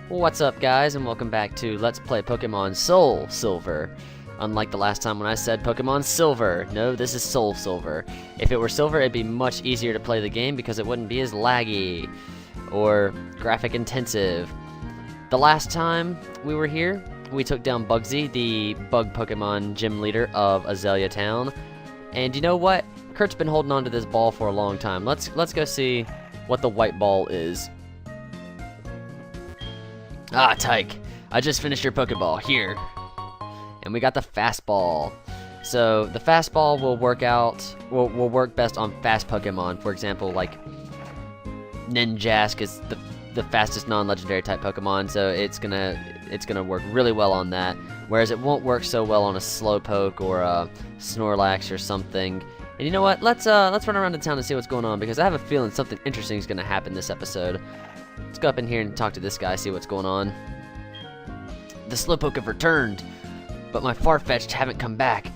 What's up, guys, and welcome back to Let's Play Pokemon SoulSilver. Unlike the last time when I said Pokemon Silver, no, this is SoulSilver. If it were Silver, it'd be much easier to play the game because it wouldn't be as laggy or graphic intensive. The last time we were here, we took down Bugsy, the bug Pokemon gym leader of Azalea Town. And you know what? Kurt's been holding on to this ball for a long time. Let's go see what the white ball is. Ah, Tyke, I just finished your Pokeball. Here. And we got the fastball. So the fastball will will work best on fast Pokemon. For example, like Ninjask is the fastest non-legendary type Pokemon, so it's gonna work really well on that. Whereas it won't work so well on a Slowpoke or a Snorlax or something. And you know what? Let's run around the town and see what's going on, because I have a feeling something interesting is gonna happen this episode. Let's go up in here and talk to this guy, see what's going on. The Slowpoke have returned, but my Farfetch'd haven't come back.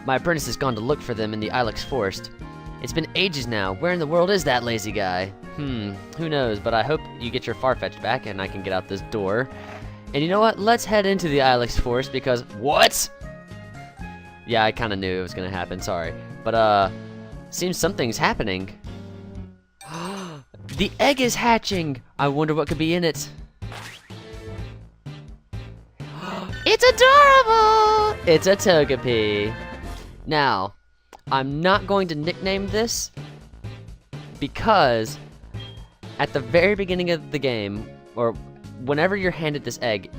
My apprentice has gone to look for them in the Ilex Forest. It's been ages now. Where in the world is that lazy guy? Who knows, but I hope you get your Farfetch'd back and I can get out this door. And you know what? Let's head into the Ilex Forest because... What? Yeah, I kinda knew it was gonna happen, sorry. But, seems something's happening. The egg is hatching! I wonder what could be in it. It's adorable! It's a Togepi. Now, I'm not going to nickname this because at the very beginning of the game, or whenever you're handed this egg,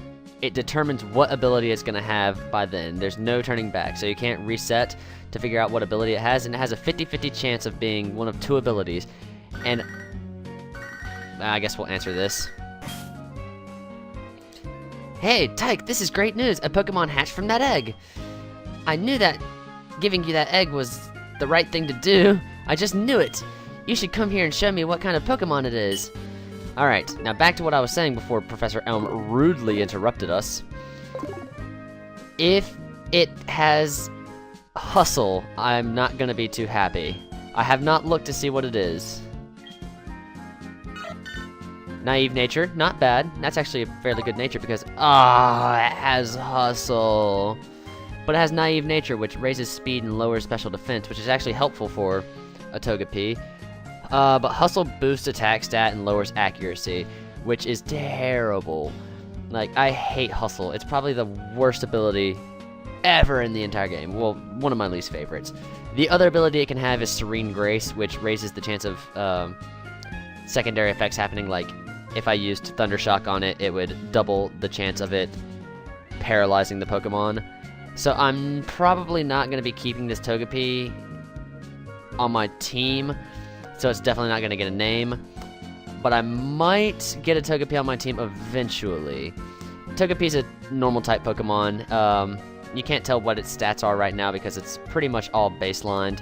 it determines what ability it's going to have by then. There's no turning back, so you can't reset to figure out what ability it has, and it has a 50-50 chance of being one of two abilities. And I guess we'll answer this. Hey, Tyke, this is great news! A Pokemon hatched from that egg! I knew that giving you that egg was the right thing to do. I just knew it! You should come here and show me what kind of Pokemon it is. Alright, now back to what I was saying before Professor Elm rudely interrupted us. If it has Hustle, I'm not gonna be too happy. I have not looked to see what it is. Naive nature, not bad. That's actually a fairly good nature because, it has Hustle. But it has naive nature, which raises speed and lowers special defense, which is actually helpful for a Togepi. But Hustle boosts attack stat and lowers accuracy, which is terrible. Like, I hate Hustle. It's probably the worst ability ever in the entire game. Well, one of my least favorites. The other ability it can have is Serene Grace, which raises the chance of secondary effects happening. Like, if I used Thunder Shock on it, it would double the chance of it paralyzing the Pokemon. So I'm probably not going to be keeping this Togepi on my team, so it's definitely not going to get a name. But I might get a Togepi on my team eventually. Togepi's a normal type Pokemon. You can't tell what its stats are right now because it's pretty much all baselined.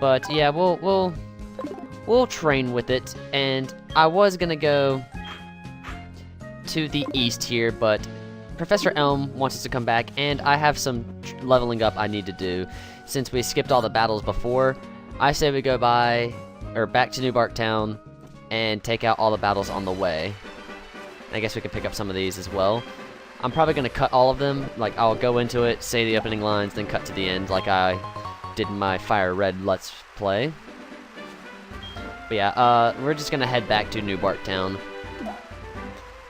But yeah, we'll train with it. And I was gonna go to the east here, but Professor Elm wants us to come back, and I have some leveling up I need to do. Since we skipped all the battles before, I say we go back to New Bark Town and take out all the battles on the way. And I guess we can pick up some of these as well. I'm probably gonna cut all of them. Like, I'll go into it, say the opening lines, then cut to the end like I did in my Fire Red Let's Play. But yeah, we're just gonna head back to New Bark Town.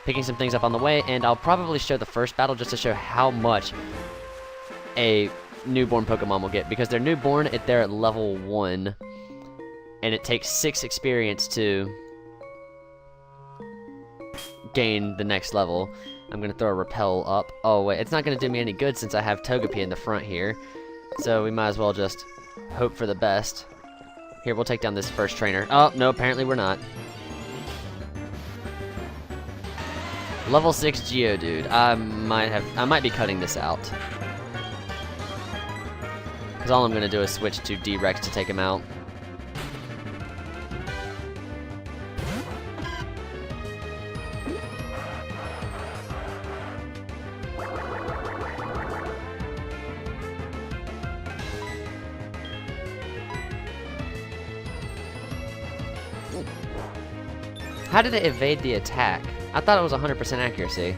Picking some things up on the way, and I'll probably show the first battle just to show how much a newborn Pokemon will get. Because they're newborn, they're at level 1. And it takes 6 experience to gain the next level. I'm gonna throw a Repel up. Oh wait, it's not gonna do me any good since I have Togepi in the front here. So we might as well just hope for the best. Here, we'll take down this first trainer. Oh, no, apparently we're not. Level 6 Geodude. I might be cutting this out. Because all I'm going to do is switch to D-Rex to take him out. How did it evade the attack? I thought it was 100% accuracy.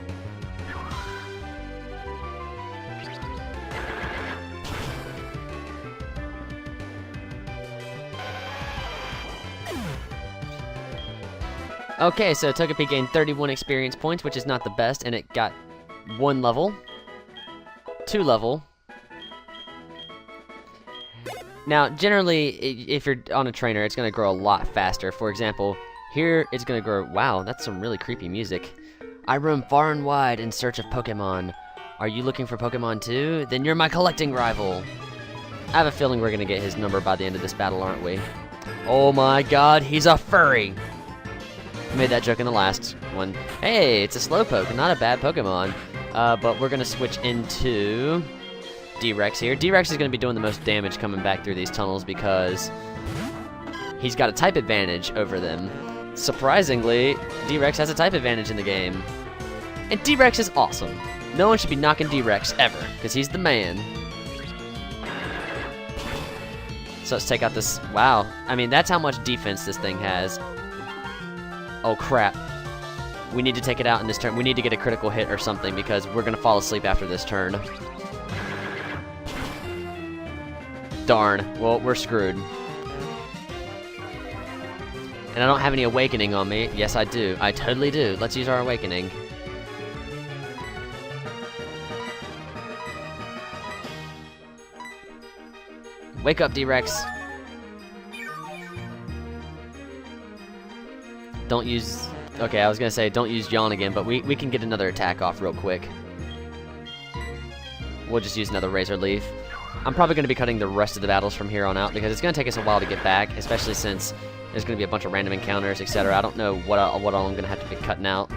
Okay, so Togepi gained 31 experience points, which is not the best, and it got 1 level, 2 level. Now, generally, if you're on a trainer, it's going to grow a lot faster. For example, here it's going to grow... Wow, that's some really creepy music. I roam far and wide in search of Pokemon. Are you looking for Pokemon too? Then you're my collecting rival. I have a feeling we're going to get his number by the end of this battle, aren't we? Oh my god, he's a furry! I made that joke in the last one. Hey, it's a Slowpoke, not a bad Pokemon. But we're going to switch into D-Rex here. D-Rex is going to be doing the most damage coming back through these tunnels because he's got a type advantage over them. Surprisingly, D-Rex has a type advantage in the game. And D-Rex is awesome. No one should be knocking D-Rex ever, because he's the man. So let's take out this... Wow. I mean, that's how much defense this thing has. Oh, crap. We need to take it out in this turn. We need to get a critical hit or something, because we're going to fall asleep after this turn. Darn. Well, we're screwed. And I don't have any awakening on me. Yes, I do. I totally do. Let's use our awakening. Wake up, D-Rex. Don't use... Okay, I was gonna say don't use Yawn again, but we can get another attack off real quick. We'll just use another Razor Leaf. I'm probably gonna be cutting the rest of the battles from here on out because it's gonna take us a while to get back, especially since there's gonna be a bunch of random encounters, etc. I don't know what all I'm gonna have to be cutting out.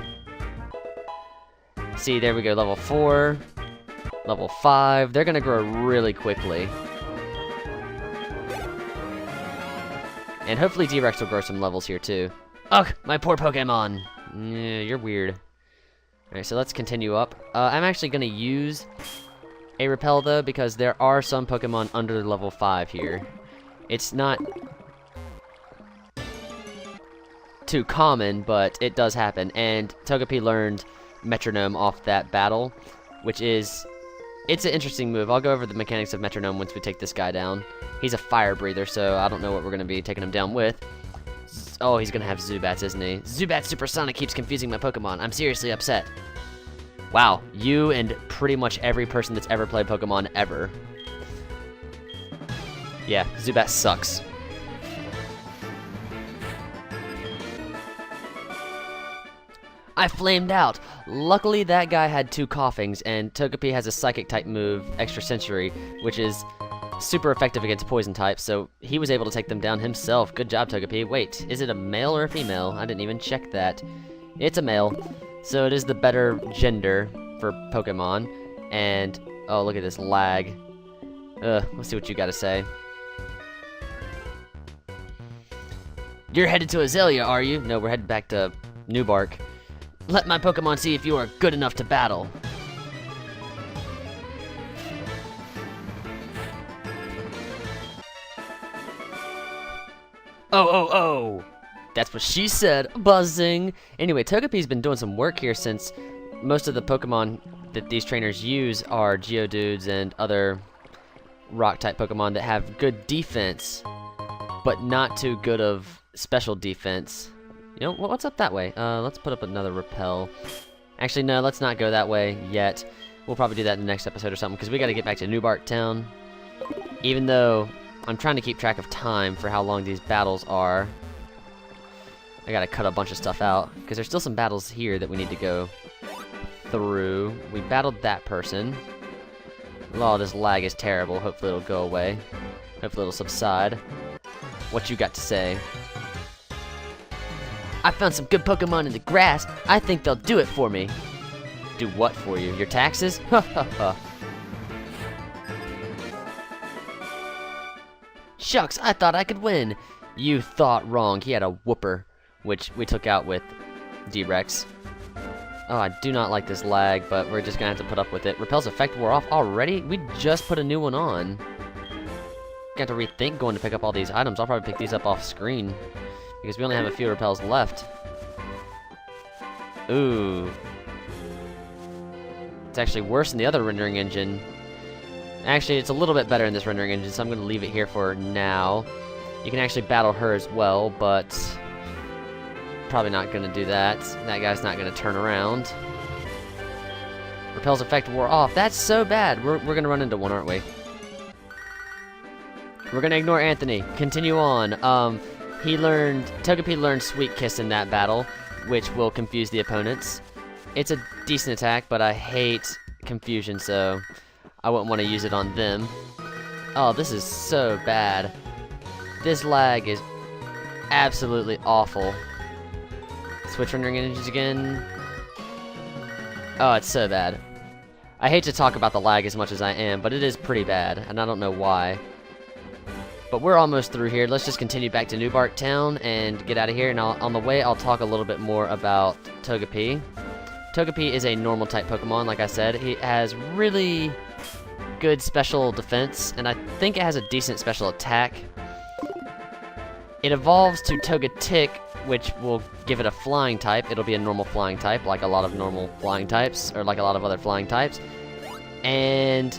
See, there we go, level 4, level 5. They're gonna grow really quickly. And hopefully D-Rex will grow some levels here too. Ugh, my poor Pokemon. Yeah, you're weird. Alright, so let's continue up. I'm actually gonna use a Repel though, because there are some Pokemon under level 5 here. It's not too common, but it does happen. And Togepi learned Metronome off that battle, which is... It's an interesting move. I'll go over the mechanics of Metronome once we take this guy down. He's a fire breather, so I don't know what we're going to be taking him down with. Oh, he's going to have Zubats, isn't he? Zubat Supersonic keeps confusing my Pokemon. I'm seriously upset. Wow, you and pretty much every person that's ever played Pokemon ever. Yeah, Zubat sucks. I flamed out. Luckily, that guy had 2 coughings, and Togepi has a Psychic-type move, Extra Sensory, which is super effective against Poison types, so he was able to take them down himself. Good job, Togepi. Wait, is it a male or a female? I didn't even check that. It's a male, so it is the better gender for Pokemon. And, oh, look at this lag. Let's see what you gotta say. You're headed to Azalea, are you? No, we're headed back to Newbark. Let my Pokemon see if you are good enough to battle. Oh! That's what she said. Buzzing. Anyway, Togepi's been doing some work here since most of the Pokemon that these trainers use are Geodudes and other Rock-type Pokemon that have good defense, but not too good of special defense. You know, what's up that way? Let's put up another Repel. Actually, no, let's not go that way yet. We'll probably do that in the next episode or something, because we got to get back to Newbark Town. Even though I'm trying to keep track of time for how long these battles are. I got to cut a bunch of stuff out, because there's still some battles here that we need to go through. We battled that person. Oh, this lag is terrible. Hopefully it'll go away. Hopefully it'll subside. What you got to say? I found some good Pokemon in the grass. I think they'll do it for me. Do what for you? Your taxes? Ha ha ha. Shucks, I thought I could win. You thought wrong. He had a whooper, which we took out with D-Rex. Oh, I do not like this lag, but we're just gonna have to put up with it. Repel's effect wore off already? We just put a new one on. Got to rethink going to pick up all these items. I'll probably pick these up off screen, because we only have a few Repels left. Ooh. It's actually worse than the other rendering engine. Actually, it's a little bit better in this rendering engine, so I'm going to leave it here for now. You can actually battle her as well, but probably not going to do that. That guy's not going to turn around. Repel's effect wore off. That's so bad. We're going to run into one, aren't we? We're going to ignore Anthony. Continue on. Togepi learned Sweet Kiss in that battle, which will confuse the opponents. It's a decent attack, but I hate confusion, so I wouldn't want to use it on them. Oh, this is so bad. This lag is absolutely awful. Switch rendering engines again. Oh, it's so bad. I hate to talk about the lag as much as I am, but it is pretty bad, and I don't know why. But we're almost through here. Let's just continue back to New Bark Town and get out of here. And on the way, I'll talk a little bit more about Togepi. Togepi is a normal type Pokemon, like I said. He has really good special defense, and I think it has a decent special attack. It evolves to Togetic, which will give it a flying type. It'll be a normal flying type, like a lot of normal flying types, or like a lot of other flying types. And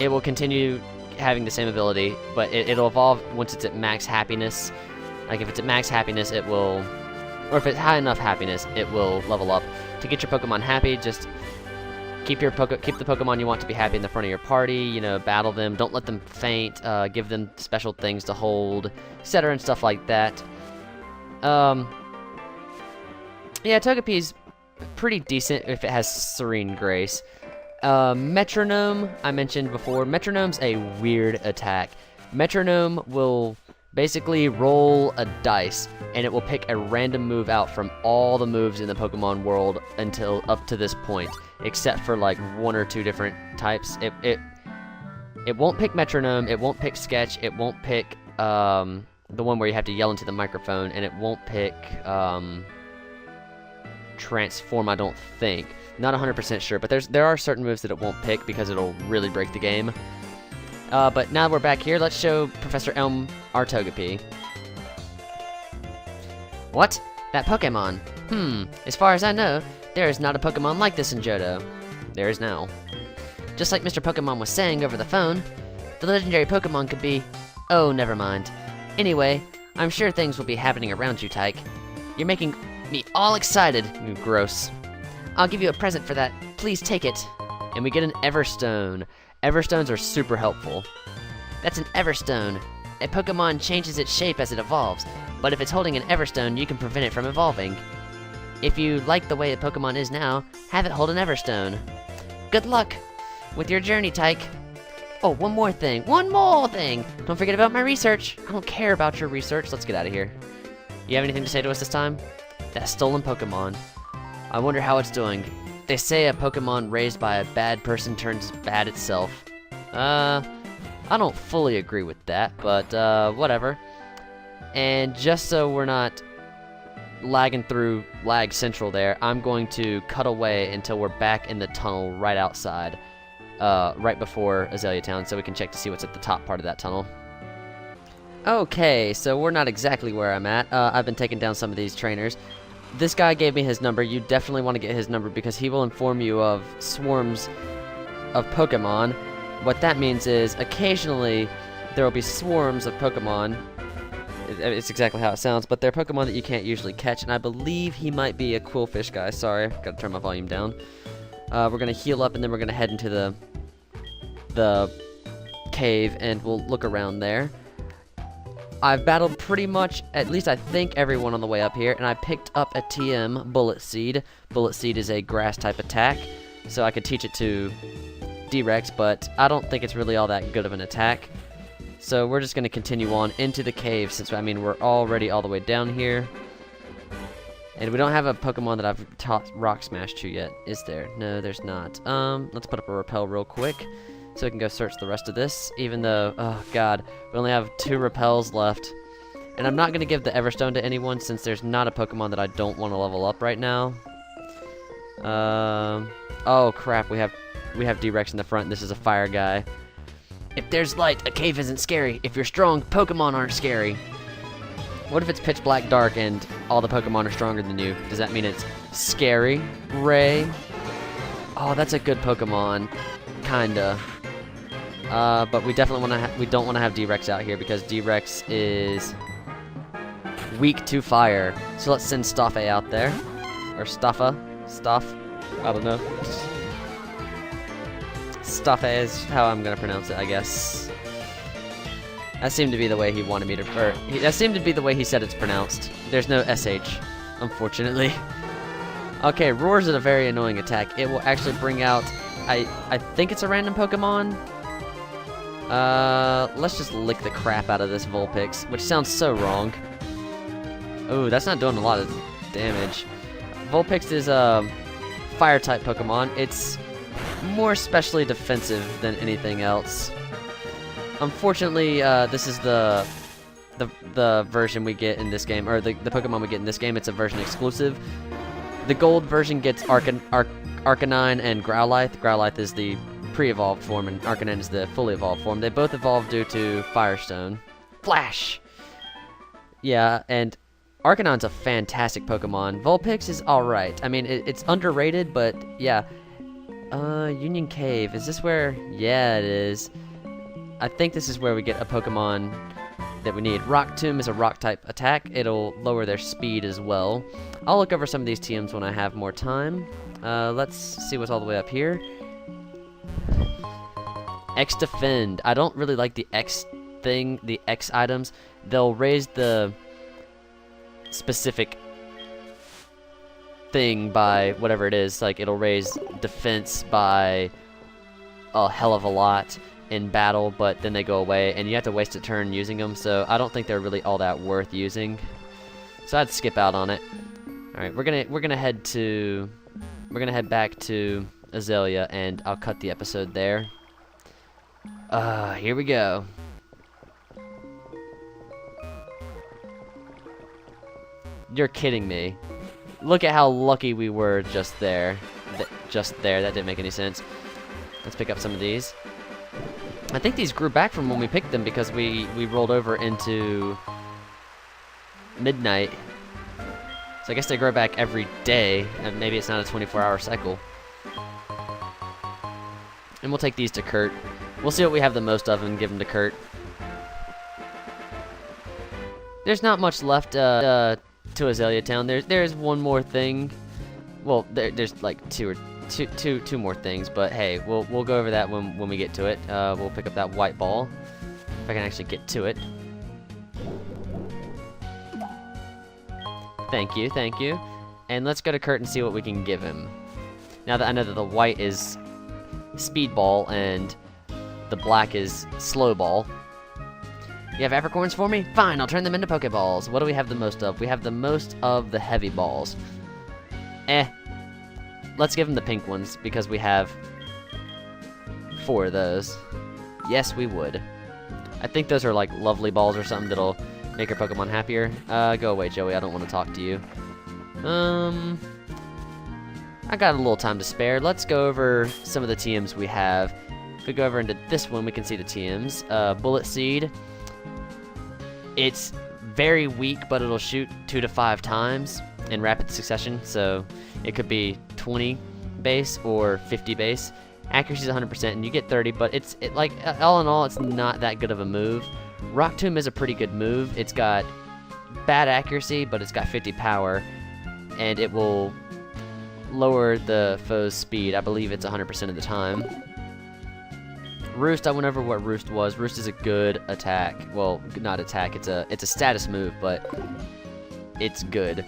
it will continue having the same ability, but it'll evolve once it's at max happiness. Like if it's at max happiness, it will, or if it's high enough happiness, it will level up. To get your Pokemon happy, just keep the Pokemon you want to be happy in the front of your party, you know, battle them, don't let them faint, give them special things to hold, etc. and stuff like that. Yeah, Togepi's pretty decent if it has Serene Grace. Metronome, I mentioned before. Metronome's a weird attack. Metronome will basically roll a dice, and it will pick a random move out from all the moves in the Pokemon world until up to this point, except for like 1 or 2 different types. It won't pick Metronome, it won't pick Sketch, it won't pick the one where you have to yell into the microphone, and it won't pick Transform, I don't think. Not 100% sure, but there are certain moves that it won't pick because it'll really break the game. But now we're back here, let's show Professor Elm our Togepi. What? That Pokemon? As far as I know, there is not a Pokemon like this in Johto. There is now. Just like Mr. Pokemon was saying over the phone, the legendary Pokemon could be... Oh, never mind. Anyway, I'm sure things will be happening around you, Tyke. You're making me all excited. Gross. I'll give you a present for that. Please take it. And we get an Everstone. Everstones are super helpful. That's an Everstone. A Pokemon changes its shape as it evolves, but if it's holding an Everstone, you can prevent it from evolving. If you like the way a Pokemon is now, have it hold an Everstone. Good luck with your journey, Tyke. Oh, one more thing. One more thing! Don't forget about my research. I don't care about your research. Let's get out of here. You have anything to say to us this time? That stolen Pokemon. I wonder how it's doing. They say a Pokemon raised by a bad person turns bad itself. I don't fully agree with that, but whatever. And just so we're not lagging through lag central there, I'm going to cut away until we're back in the tunnel right outside, right before Azalea Town, so we can check to see what's at the top part of that tunnel. Okay, so we're not exactly where I'm at. I've been taking down some of these trainers. This guy gave me his number. You definitely want to get his number because he will inform you of swarms of Pokemon. What that means is occasionally there will be swarms of Pokemon. It's exactly how it sounds, but they're Pokemon that you can't usually catch, and I believe he might be a Quillfish guy. Sorry, gotta turn my volume down. We're gonna heal up and then we're gonna head into the cave and we'll look around there. I've battled pretty much, at least I think, everyone on the way up here, and I picked up a TM, Bullet Seed. Bullet Seed is a grass-type attack, so I could teach it to D-Rex, but I don't think it's really all that good of an attack. So we're just going to continue on into the cave, since, I mean, we're already all the way down here. And we don't have a Pokemon that I've taught Rock Smash to yet, is there? No, there's not. Let's put up a Repel real quick, so we can go search the rest of this, even though, oh god, we only have 2 Repels left. And I'm not going to give the Everstone to anyone, since there's not a Pokemon that I don't want to level up right now. Oh crap, we have D-Rex in the front, this is a fire guy. If there's light, a cave isn't scary. If you're strong, Pokemon aren't scary. What if it's pitch black dark and all the Pokemon are stronger than you? Does that mean it's scary? Ray? Oh, that's a good Pokemon. Kinda. But we definitely don't want to have D-Rex out here because D-Rex is weak to fire. So let's send Stoffe out there. Or Stoffa. Stoff. I don't know. Stoffe is how I'm gonna pronounce it, I guess. That seemed to be the way he wanted me to, that seemed to be the way he said it's pronounced. There's no SH, unfortunately. Okay, Roar's is a very annoying attack. It will actually bring out, I think it's a random Pokemon. Let's just lick the crap out of this Vulpix, which sounds so wrong. Ooh, that's not doing a lot of damage. Vulpix is a fire-type Pokemon. It's more specially defensive than anything else. Unfortunately, this is the version we get in this game, or the Pokemon we get in this game. It's a version exclusive. The gold version gets Arcanine and Growlithe. Growlithe is the pre-evolved form, and Arcanine is the fully evolved form. They both evolved due to Firestone. Flash! Yeah, and Arcanine's a fantastic Pokemon. Vulpix is alright. I mean, it's underrated, but yeah. Union Cave. Is this where? Yeah, it is. I think this is where we get a Pokemon that we need. Rock Tomb is a rock-type attack. It'll lower their speed as well. I'll look over some of these TMs when I have more time. Let's see what's all the way up here. X Defend. I don't really like the X thing, the X items. They'll raise the specific thing by whatever it is. Like, it'll raise defense by a hell of a lot in battle, but then they go away, and you have to waste a turn using them, so I don't think they're really all that worth using. So I'd skip out on it. Alright, we're gonna head back to Azalea, and I'll cut the episode there. Here we go. You're kidding me. Look at how lucky we were just there. That didn't make any sense. Let's pick up some of these. I think these grew back from when we picked them because we rolled over into midnight. So I guess they grow back every day, and maybe it's not a 24-hour cycle. And we'll take these to Kurt. We'll see what we have the most of and give them to Kurt. There's not much left to Azalea Town. There's one more thing. Well, there's like two more things, but hey, we'll go over that when we get to it. We'll pick up that white ball if I can actually get to it. Thank you. And let's go to Kurt and see what we can give him. Now that I know that the white is speed ball and the black is slow ball. You have apricorns for me? Fine, I'll turn them into Pokeballs. What do we have the most of? We have the most of the heavy balls. Let's give him the pink ones, because we have 4 of those. Yes, we would. I think those are like lovely balls or something that'll make our Pokemon happier. Go away, Joey. I don't want to talk to you. I got a little time to spare. Let's go over some of the TMs we have. If we go over into this one, we can see the TMs. Bullet Seed. It's very weak, but it'll shoot 2 to 5 times in rapid succession, so it could be 20 base or 50 base. Accuracy is 100%, and you get 30, but it's like all in all, it's not that good of a move. Rock Tomb is a pretty good move. It's got bad accuracy, but it's got 50 power, and it will lower the foe's speed. I believe it's 100% of the time. Roost, I went over what Roost was. Roost is a good attack. Well, not attack, it's a status move, but it's good.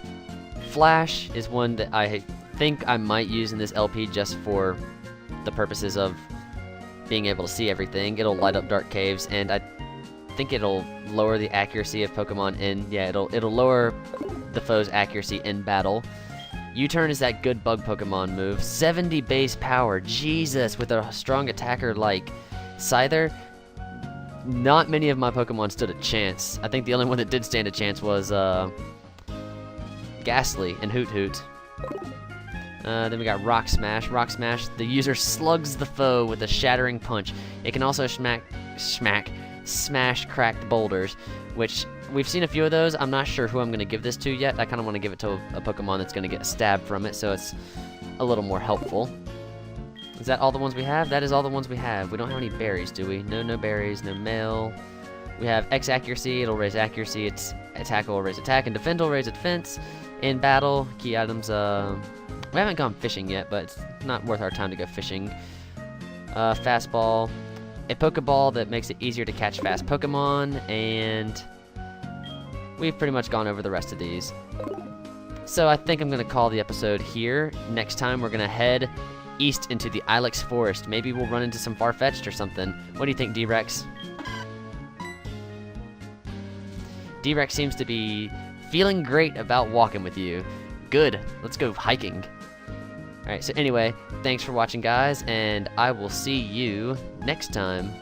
Flash is one that I think I might use in this LP just for the purposes of being able to see everything. It'll light up dark caves, and I think it'll lower the accuracy of Pokemon it'll lower the foe's accuracy in battle. U-turn is that good bug Pokemon move. 70 base power, Jesus, with a strong attacker like Scyther. Not many of my Pokemon stood a chance. I think the only one that did stand a chance was Ghastly and Hoot Hoot. Then we got Rock Smash. Rock Smash, the user slugs the foe with a shattering punch. It can also smash cracked boulders, which we've seen a few of those. I'm not sure who I'm going to give this to yet. I kind of want to give it to a Pokemon that's going to get stabbed from it, so it's a little more helpful. Is that all the ones we have? That is all the ones we have. We don't have any berries, do we? No berries, no mail. We have X accuracy, it'll raise accuracy. Its attack will raise attack, and defend will raise defense. In battle, key items, we haven't gone fishing yet, but it's not worth our time to go fishing. Fastball, a Pokeball that makes it easier to catch fast Pokemon, and we've pretty much gone over the rest of these. So I think I'm going to call the episode here. Next time we're going to head east into the Ilex Forest. Maybe we'll run into some Farfetch'd or something. What do you think, D-Rex? D-Rex seems to be feeling great about walking with you. Good. Let's go hiking. Alright, so anyway, thanks for watching, guys, and I will see you next time.